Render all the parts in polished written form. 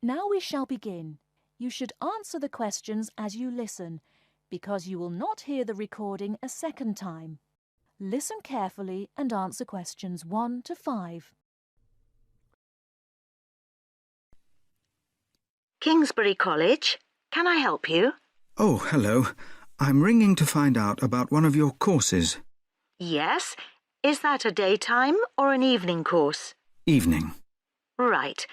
Now we shall begin. You should answer the questions as you listen, because you will not hear the recording a second time. Listen carefully and answer questions 1 to 5. Kingsbury College, can I help you? Oh, hello. I'm ringing to find out about one of your courses. Yes. Is that a daytime or an evening course? Evening. Right.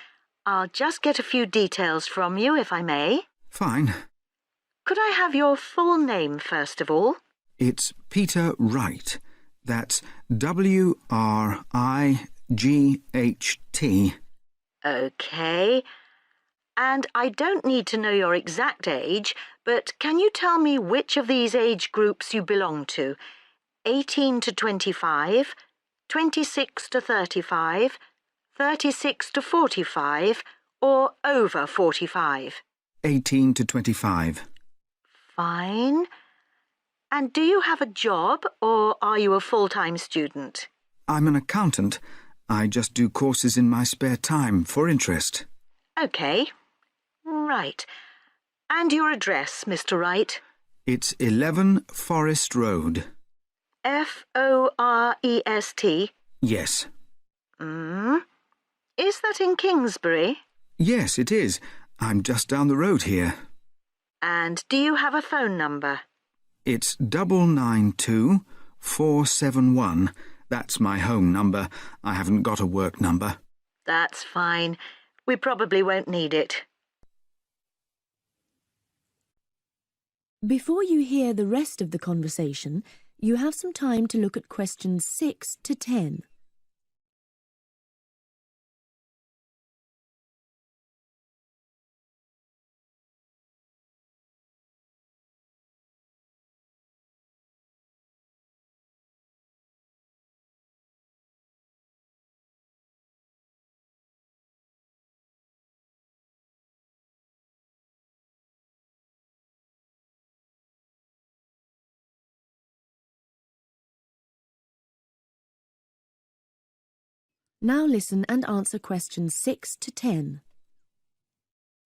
I'll just get a few details from you, if I may. Fine. Could I have your full name, first of all? It's Peter Wright. That's W-R-I-G-H-T. OK. And I don't need to know your exact age, but can you tell me which of these age groups you belong to? 18 to 25, 26 to 35, 36 to 45, or over 45? 18 to 25. Fine. And do you have a job, or are you a full-time student? I'm an accountant. I just do courses in my spare time for interest. OK. Right. And your address, Mr. Wright? It's 11 Forest Road. F-O-R-E-S-T? Yes. Is that in Kingsbury? Yes, it is. I'm just down the road here. And do you have a phone number? It's 992-471. That's my home number. I haven't got a work number. That's fine. We probably won't need it. Before you hear the rest of the conversation, you have some time to look at questions 6 to 10. Now listen and answer questions 6 to 10.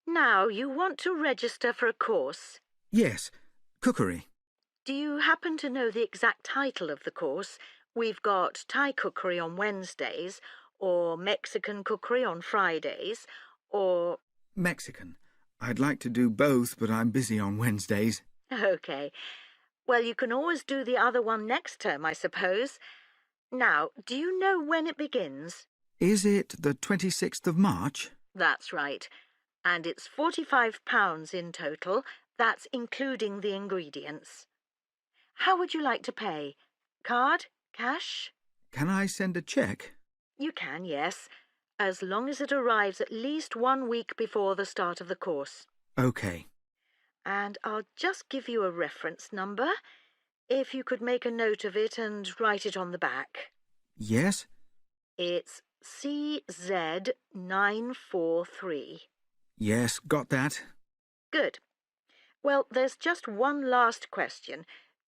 Now, you want to register for a course. Yes, cookery. Do you happen to know the exact title of the course? We've got Thai cookery on Wednesdays, or Mexican cookery on Fridays, or... Mexican. I'd like to do both, but I'm busy on Wednesdays. OK. Well, you can always do the other one next term, I suppose. Now, do you know when it begins? Is it the 26th of March? That's right. And it's £45 in total. That's including the ingredients. How would you like to pay? Card? Cash? Can I send a cheque? You can, yes, as long as it arrives at least 1 week before the start of the course. OK. And I'll just give you a reference number, if you could make a note of it and write it on the back. Yes? It's CZ943. Yes, got that. Good. Well, there's just one last question.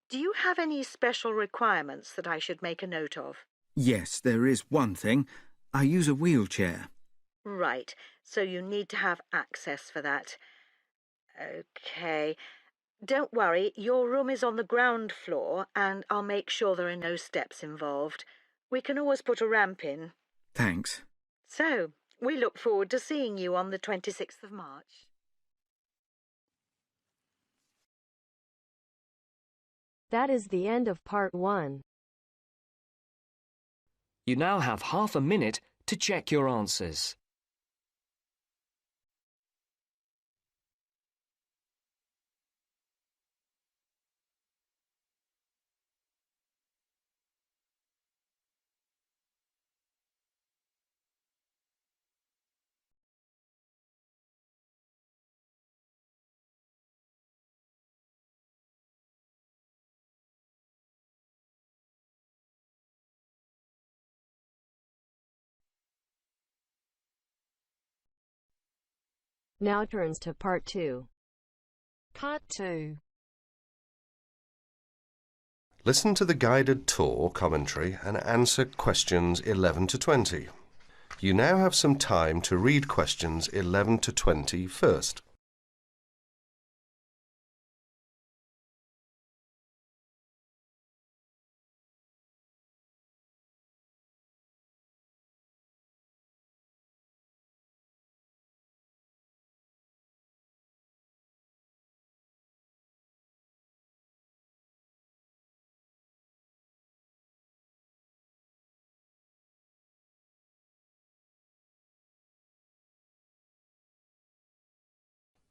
Do you have any special requirements that I should make a note of? Yes, there is one thing. I use a wheelchair. Right, so you need to have access for that. OK. Don't worry, your room is on the ground floor and I'll make sure there are no steps involved. We can always put a ramp in. Thanks. So, we look forward to seeing you on the 26th of March. That is the end of part 1. You now have half a minute to check your answers. Now turns to part 2. Part 2. Listen to the guided tour commentary and answer questions 11 to 20. You now have some time to read questions 11 to 20 first.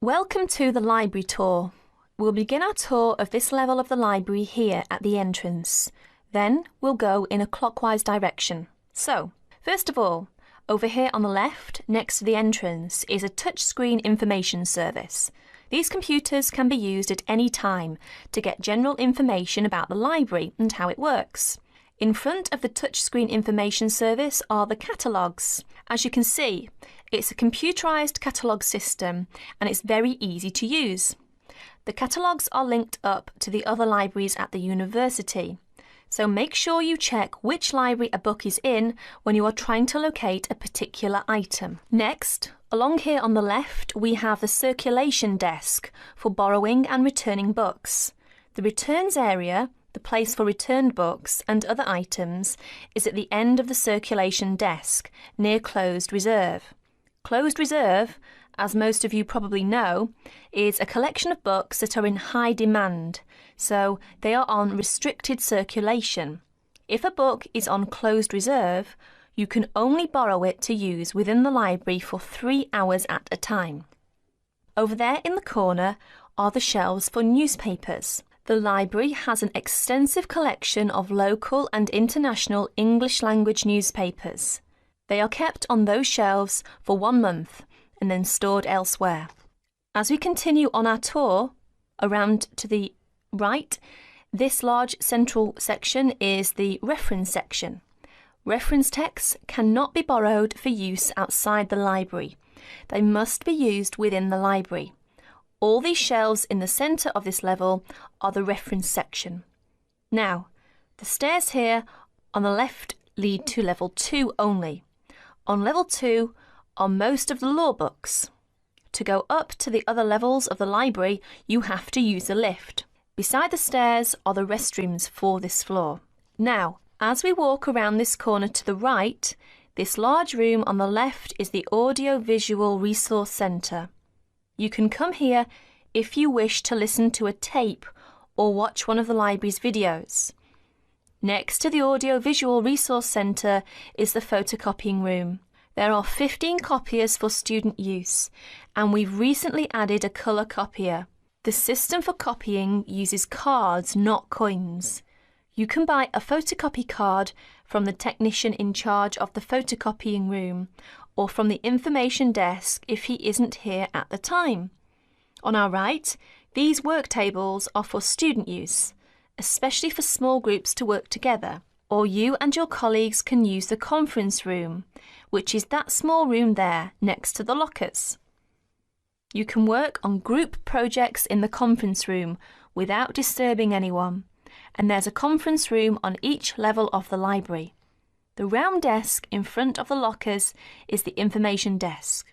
Welcome to the library tour. We'll begin our tour of this level of the library here at the entrance. Then we'll go in a clockwise direction. So, first of all, over here on the left, next to the entrance, is a touchscreen information service. These computers can be used at any time to get general information about the library and how it works. In front of the touchscreen information service are the catalogues. As you can see, it's a computerized catalogue system and it's very easy to use. The catalogues are linked up to the other libraries at the university, so make sure you check which library a book is in when you are trying to locate a particular item. Next, along here on the left, we have the circulation desk for borrowing and returning books. The returns area, the place for returned books and other items, is at the end of the circulation desk, near closed reserve. Closed reserve, as most of you probably know, is a collection of books that are in high demand, so they are on restricted circulation. If a book is on closed reserve, you can only borrow it to use within the library for 3 hours at a time. Over there in the corner are the shelves for newspapers. The library has an extensive collection of local and international English language newspapers. They are kept on those shelves for 1 month and then stored elsewhere. As we continue on our tour, around to the right, this large central section is the reference section. Reference texts cannot be borrowed for use outside the library. They must be used within the library. All these shelves in the centre of this level are the reference section. Now, the stairs here on the left lead to level 2 only. On level 2 are most of the law books. To go up to the other levels of the library, you have to use a lift. Beside the stairs are the restrooms for this floor. Now, as we walk around this corner to the right, this large room on the left is the Audio-Visual Resource Centre. You can come here if you wish to listen to a tape or watch one of the library's videos. Next to the Audio-Visual Resource Centre is the photocopying room. There are 15 copiers for student use, and we've recently added a colour copier. The system for copying uses cards, not coins. You can buy a photocopy card from the technician in charge of the photocopying room, or from the information desk if he isn't here at the time. On our right, these work tables are for student use, especially for small groups to work together, or you and your colleagues can use the conference room, which is that small room there next to the lockers. You can work on group projects in the conference room without disturbing anyone, and there's a conference room on each level of the library. The round desk in front of the lockers is the information desk.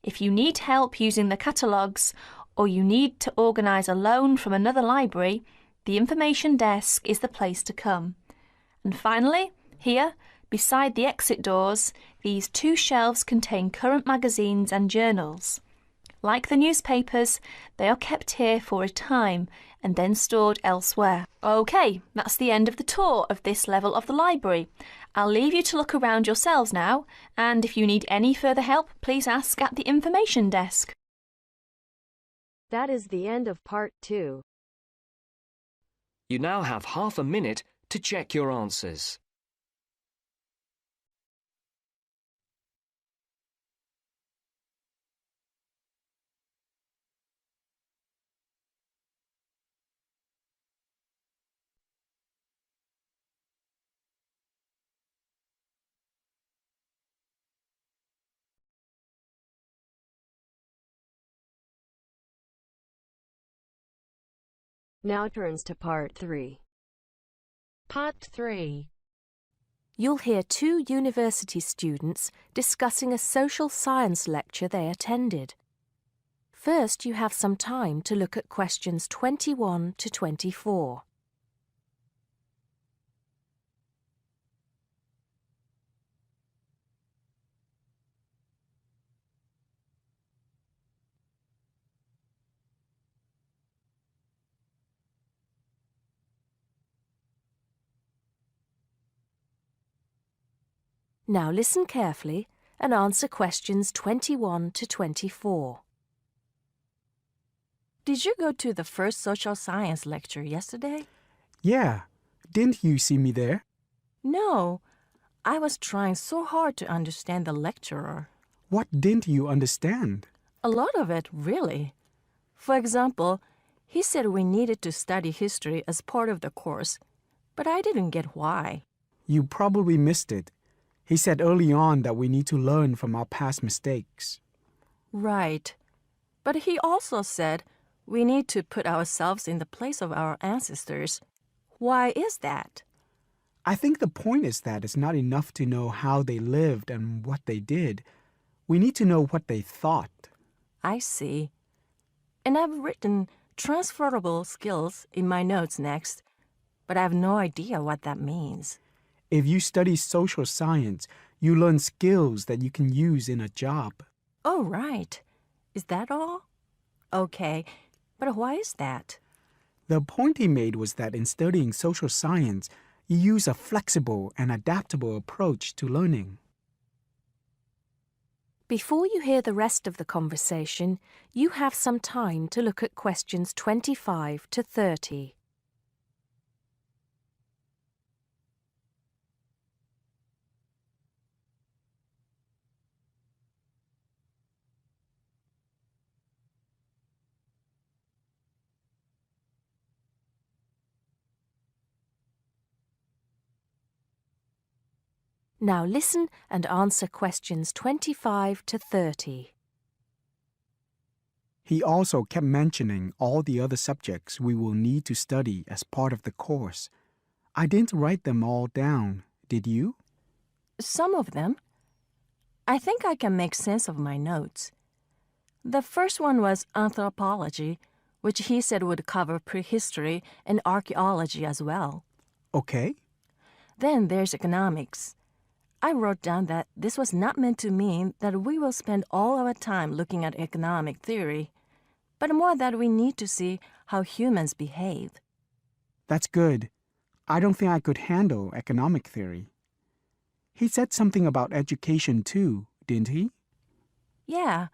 If you need help using the catalogues, or you need to organise a loan from another library, the information desk is the place to come. And finally, here, beside the exit doors, these 2 shelves contain current magazines and journals. Like the newspapers, they are kept here for a time and then stored elsewhere. OK, that's the end of the tour of this level of the library. I'll leave you to look around yourselves now, and if you need any further help, please ask at the information desk. That is the end of part 2. You now have half a minute to check your answers. Now turns to part 3. Part 3. You'll hear two university students discussing a social science lecture they attended. First, you have some time to look at questions 21 to 24. Now listen carefully and answer questions 21 to 24. Did you go to the first social science lecture yesterday? Yeah. Didn't you see me there? No. I was trying so hard to understand the lecturer. What didn't you understand? A lot of it, really. For example, he said we needed to study history as part of the course, but I didn't get why. You probably missed it. He said early on that we need to learn from our past mistakes. Right. But he also said we need to put ourselves in the place of our ancestors. Why is that? I think the point is that it's not enough to know how they lived and what they did. We need to know what they thought. I see. And I've written transferable skills in my notes next, but I have no idea what that means. If you study social science, you learn skills that you can use in a job. Oh, right. Is that all? Okay, but why is that? The point he made was that in studying social science, you use a flexible and adaptable approach to learning. Before you hear the rest of the conversation, you have some time to look at questions 25 to 30. Now listen and answer questions 25 to 30. He also kept mentioning all the other subjects we will need to study as part of the course. I didn't write them all down, did you? Some of them. I think I can make sense of my notes. The first one was anthropology, which he said would cover prehistory and archaeology as well. Okay. Then there's economics. I wrote down that this was not meant to mean that we will spend all our time looking at economic theory, but more that we need to see how humans behave. That's good. I don't think I could handle economic theory. He said something about education too, didn't he? Yeah.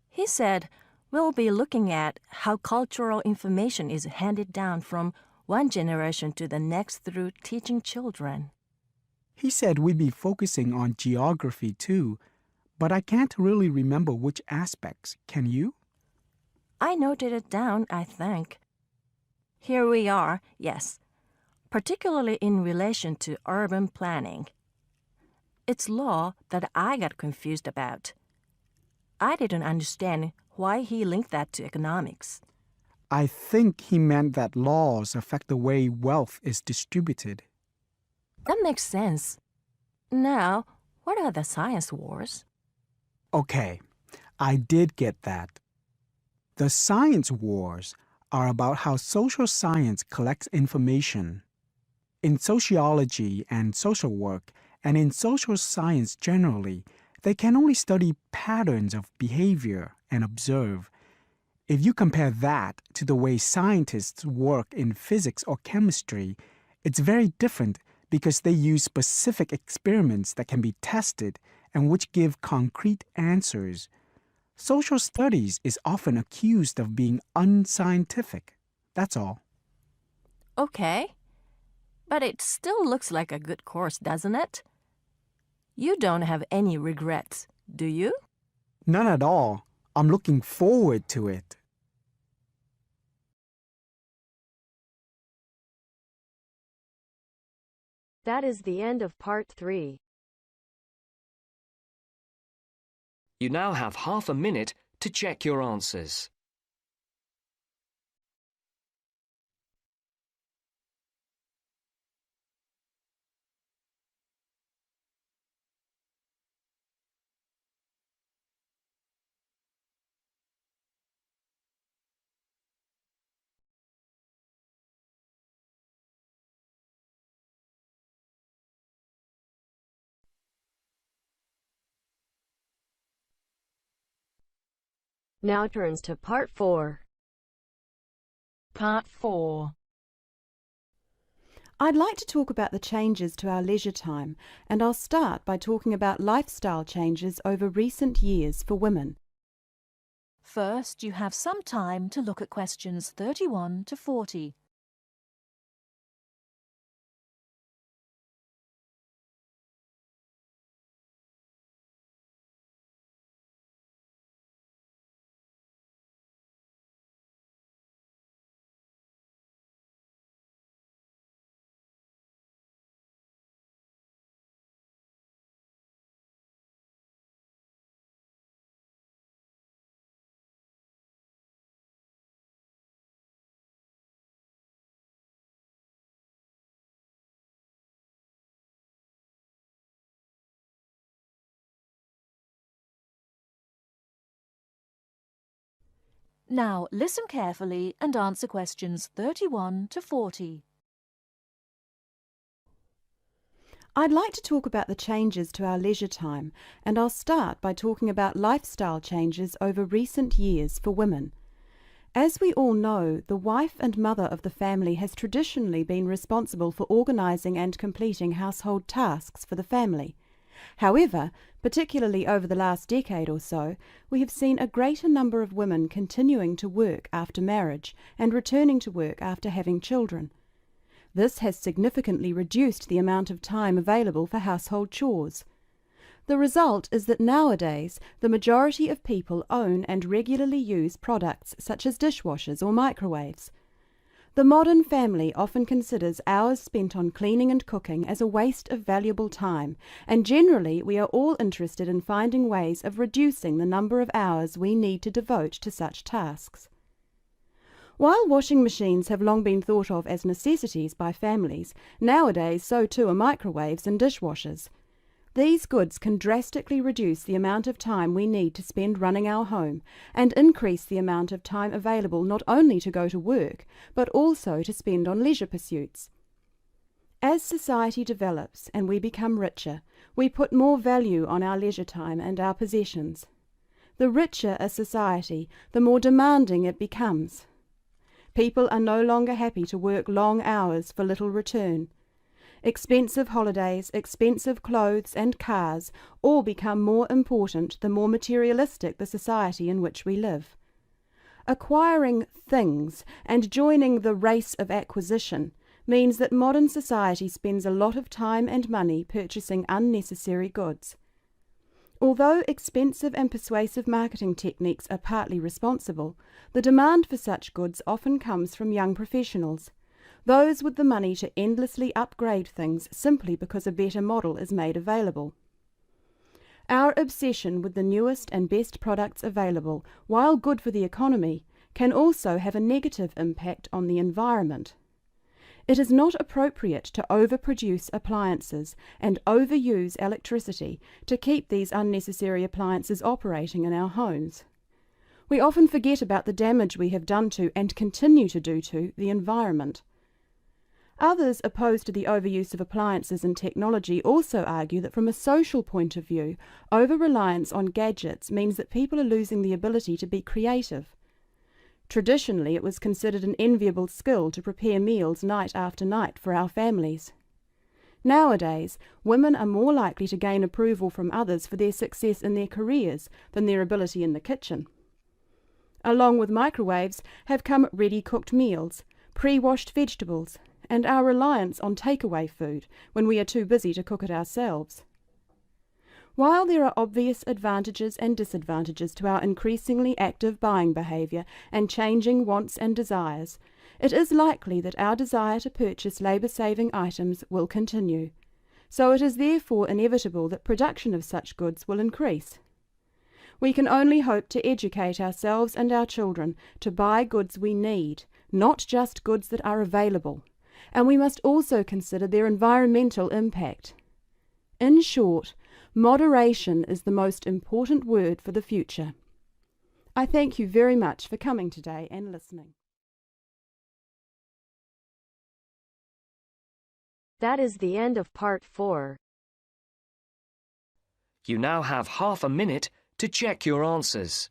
He said we'll be looking at how cultural information is handed down from one generation to the next through teaching children. He said we'd be focusing on geography too, but I can't really remember which aspects. Can you? I noted it down, I think. Here we are, yes, particularly in relation to urban planning. It's law that I got confused about. I didn't understand why he linked that to economics. I think he meant that laws affect the way wealth is distributed. That makes sense. Now, what are the science wars? Okay, I did get that. The science wars are about how social science collects information. In sociology and social work, and in social science generally, they can only study patterns of behavior and observe. If you compare that to the way scientists work in physics or chemistry, it's very different because they use specific experiments that can be tested and which give concrete answers. Social studies is often accused of being unscientific. That's all. Okay. But it still looks like a good course, doesn't it? You don't have any regrets, do you? None at all. I'm looking forward to it. That is the end of part 3. You now have half a minute to check your answers. Now turns to Part 4. Part 4. I'd like to talk about the changes to our leisure time, and I'll start by talking about lifestyle changes over recent years for women. First, you have some time to look at questions 31 to 40. Now listen carefully and answer questions 31 to 40. I'd like to talk about the changes to our leisure time, and I'll start by talking about lifestyle changes over recent years for women. As we all know, the wife and mother of the family has traditionally been responsible for organising and completing household tasks for the family. However, particularly over the last decade or so, we have seen a greater number of women continuing to work after marriage and returning to work after having children. This has significantly reduced the amount of time available for household chores. The result is that nowadays the majority of people own and regularly use products such as dishwashers or microwaves. The modern family often considers hours spent on cleaning and cooking as a waste of valuable time, and generally we are all interested in finding ways of reducing the number of hours we need to devote to such tasks. While washing machines have long been thought of as necessities by families, nowadays so too are microwaves and dishwashers. These goods can drastically reduce the amount of time we need to spend running our home and increase the amount of time available not only to go to work, but also to spend on leisure pursuits. As society develops and we become richer, we put more value on our leisure time and our possessions. The richer a society, the more demanding it becomes. People are no longer happy to work long hours for little return. Expensive holidays, expensive clothes and cars all become more important the more materialistic the society in which we live. Acquiring things and joining the race of acquisition means that modern society spends a lot of time and money purchasing unnecessary goods. Although expensive and persuasive marketing techniques are partly responsible, the demand for such goods often comes from young professionals, those with the money to endlessly upgrade things simply because a better model is made available. Our obsession with the newest and best products available, while good for the economy, can also have a negative impact on the environment. It is not appropriate to overproduce appliances and overuse electricity to keep these unnecessary appliances operating in our homes. We often forget about the damage we have done to and continue to do to the environment. Others opposed to the overuse of appliances and technology also argue that from a social point of view, over-reliance on gadgets means that people are losing the ability to be creative. Traditionally, it was considered an enviable skill to prepare meals night after night for our families. Nowadays, women are more likely to gain approval from others for their success in their careers than their ability in the kitchen. Along with microwaves have come ready-cooked meals, pre-washed vegetables, and our reliance on takeaway food when we are too busy to cook it ourselves. While there are obvious advantages and disadvantages to our increasingly active buying behaviour and changing wants and desires, it is likely that our desire to purchase labour-saving items will continue. So it is therefore inevitable that production of such goods will increase. We can only hope to educate ourselves and our children to buy goods we need, not just goods that are available, and we must also consider their environmental impact. In short, moderation is the most important word for the future. I thank you very much for coming today and listening. That is the end of Part 4. You now have half a minute to check your answers.